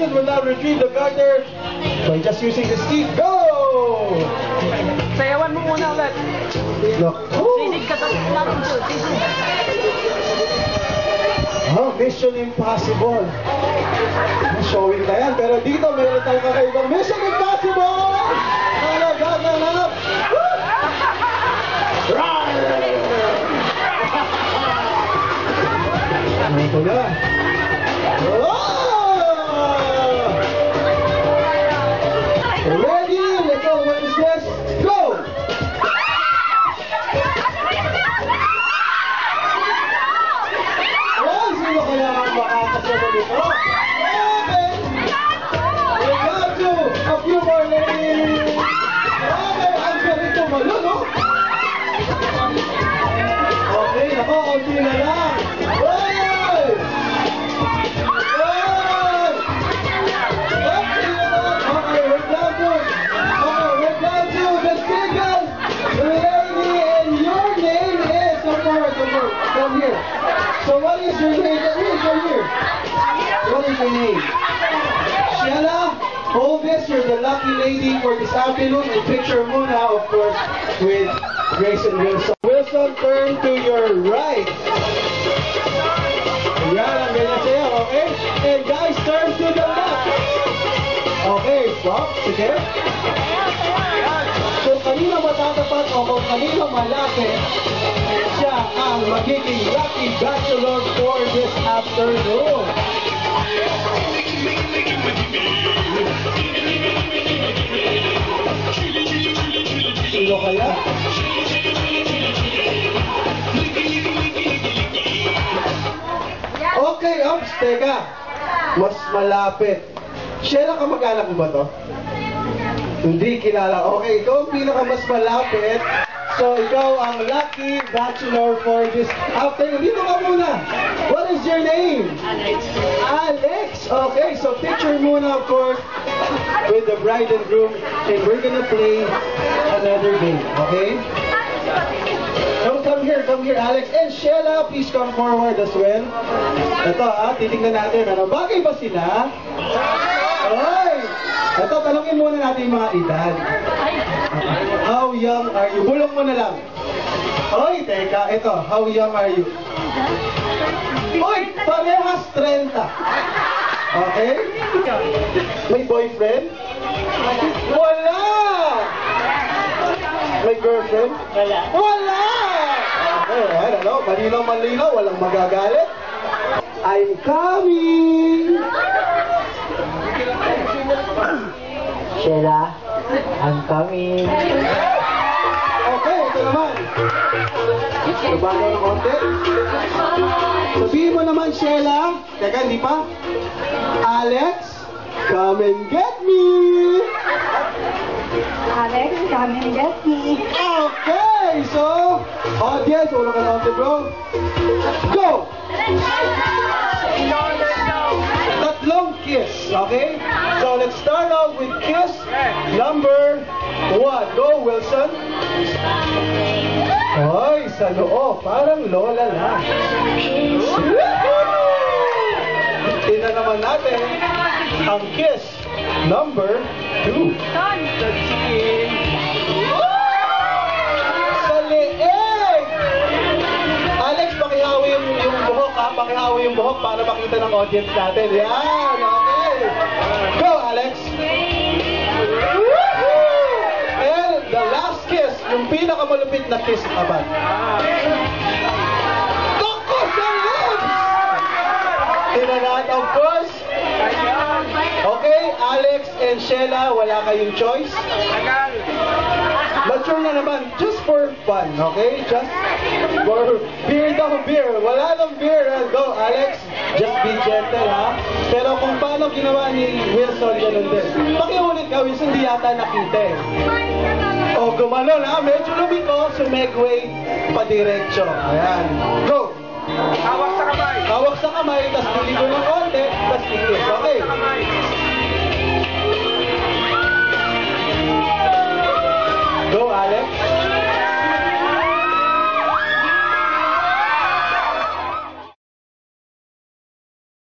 Wilson will now retrieve the garter by just using the stick. Go! Sayawan mo muna ulit. Look. Sinig ka tapos natin siya. Oh, Mission Impossible. Showing na yan. Pero dito, meron tayong kakaibang Mission Impossible! Nagaganap! Ito na. Ready? Let's go. What is this? Go! Sino kaya ang makakasama nito? Okay! We got to a few more ladies! Okay, ang galing tumalo, no? Okay, nako, konti na lang. Hey! Hey! Okay, we're down to the second lady, and your name is, come here. So what is your name? Come here. What is your name? Sheila, hold this. You're the lucky lady for this afternoon. And picture mo now, of course, with Grace and Wilson. Wilson, turn to your right. Yan, ang ganyan sa'yo, okay? And guys, turn to the left. Okay, stop. Sige. So, kanina matatapat o kung kanina malapit, siya ang magiging lucky bachelor for this afternoon. Sino kaya? Okay, Ops, teka. Mas malapit. Sheila, kamag-anak mo ba to? Hindi kilala. Okay, ikaw ang pinaka mas malapit. So, ikaw ang lucky bachelor for this afternoon. Dito ka muna. What is your name? Alex. Alex. Okay, so picture muna, of course, with the bride and groom. And we're gonna play another game. Okay? Come here, Alex. And Sheila, please come forward as well. Ito, titignan natin. Ano, bagay ba sila? Oy! Ito, talungin muna natin yung mga edad. How young are you? Bulong mo na lang. Oy, teka, ito. How young are you? Oy, parehas 30. Okay? May boyfriend? Wala! May girlfriend? Wala. Wala! Okay, I don't know. Malinaw, walang magagalit. I'm coming! Sheila, I'm coming. Okay, ito naman. Sabano ng konti. Sabihin mo naman, Sheila. Teka, hindi pa. Alex, come and get me. Alex, come and get me. Okay, so, audience, ulo ka na konti, bro. Go! Tatlong kiss, okay? So let's start off with kiss number 1. Go, Wilson. Ay, sa loob. Parang lola lang. Tingnan naman natin ang kiss number 2. Sa leeg! Alex, pakihawi yung buhok, ha? Pakihawi yung buhok para makita ng audience natin. Yan, okay. Go, Alex. And the last kiss, yung pinakamalupit na kiss naman. Toko sa lips! Tinanat, of course. Okay, Alex and Sheila, wala kayong choice. Mature na naman, just for fun, okay? Just for beer daw, beer. Wala nang beer. Go, Alex. Just be gentle, ha? Pero kung paano ginawa ni Wilson, ganun din. Pakiulit ka, Wilson, di yata nakita eh. O, gumalon, ha? Medyo lumiko, sumegway, padiretso. Ayan. Go! Hawak sa kamay. Hawak sa kamay, tas liliko ng konti, tas ikis.